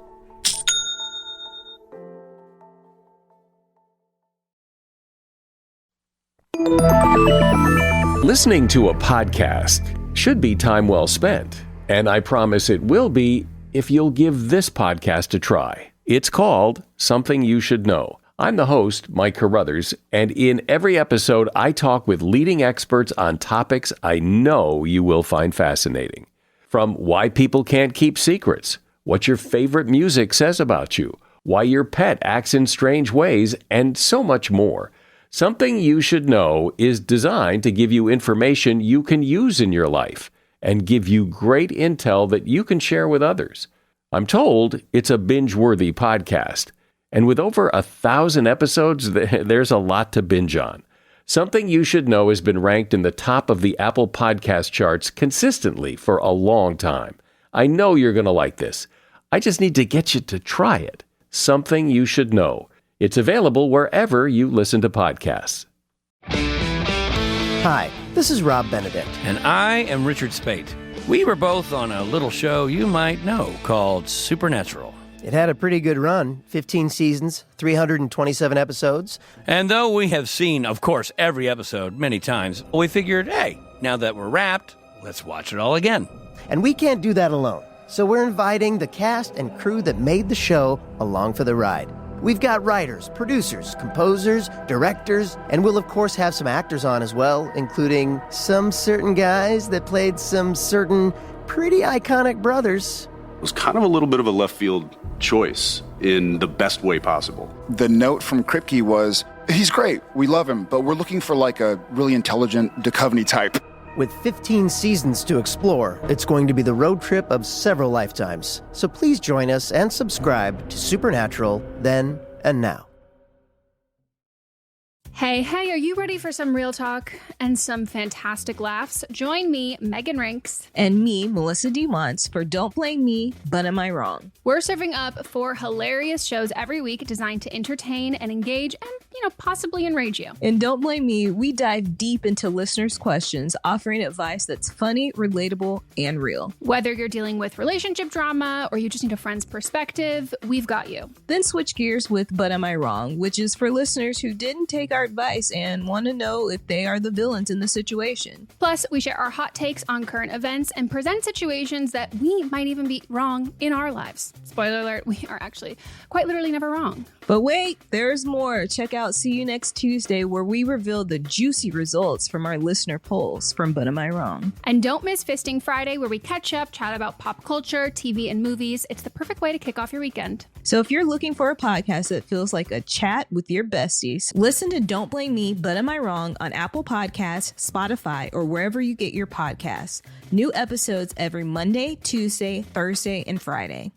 Listening to a podcast should be time well spent, and I promise it will be if you'll give this podcast a try. It's called Something You Should Know. I'm the host, Mike Carruthers, and in every episode, I talk with leading experts on topics I know you will find fascinating. From why people can't keep secrets, what your favorite music says about you, why your pet acts in strange ways, and so much more. Something You Should Know is designed to give you information you can use in your life and give you great intel that you can share with others. I'm told it's a binge-worthy podcast. And with over 1,000 episodes, there's a lot to binge on. Something You Should Know has been ranked in the top of the Apple Podcast charts consistently for a long time. I know you're going to like this. I just need to get you to try it. Something You Should Know. It's available wherever you listen to podcasts. Hi, this is Rob Benedict. And I am Richard Spate. We were both on a little show you might know called Supernatural. It had a pretty good run, 15 seasons, 327 episodes. And though we have seen, of course, every episode many times, we figured, hey, now that we're wrapped, let's watch it all again. And we can't do that alone, so we're inviting the cast and crew that made the show along for the ride. We've got writers, producers, composers, directors, and we'll of course have some actors on as well, including some certain guys that played some certain pretty iconic brothers. It was kind of a little bit of a left field choice in the best way possible. The note from Kripke was, he's great, we love him, but we're looking for like a really intelligent Duchovny type. With 15 seasons to explore, it's going to be the road trip of several lifetimes. So please join us and subscribe to Supernatural then and now. Hey, are you ready for some real talk and some fantastic laughs? Join me, Megan Rinks. And me, Melissa D. Monts, for Don't Blame Me, But Am I Wrong? We're serving up 4 hilarious shows every week designed to entertain and engage and, possibly enrage you. And Don't Blame Me, we dive deep into listeners' questions, offering advice that's funny, relatable, and real. Whether you're dealing with relationship drama or you just need a friend's perspective, we've got you. Then switch gears with But Am I Wrong, which is for listeners who didn't take our advice and want to know if they are the villains in the situation. Plus, we share our hot takes on current events and present situations that we might even be wrong in our lives. Spoiler alert, we are actually quite literally never wrong. But wait, there's more. Check out See You Next Tuesday, where we reveal the juicy results from our listener polls from But Am I Wrong? And don't miss Fisting Friday, where we catch up, chat about pop culture, TV, and movies. It's the perfect way to kick off your weekend. So if you're looking for a podcast that feels like a chat with your besties, listen to Don't Blame Me, But Am I Wrong on Apple Podcasts, Spotify, or wherever you get your podcasts. New episodes every Monday, Tuesday, Thursday, and Friday.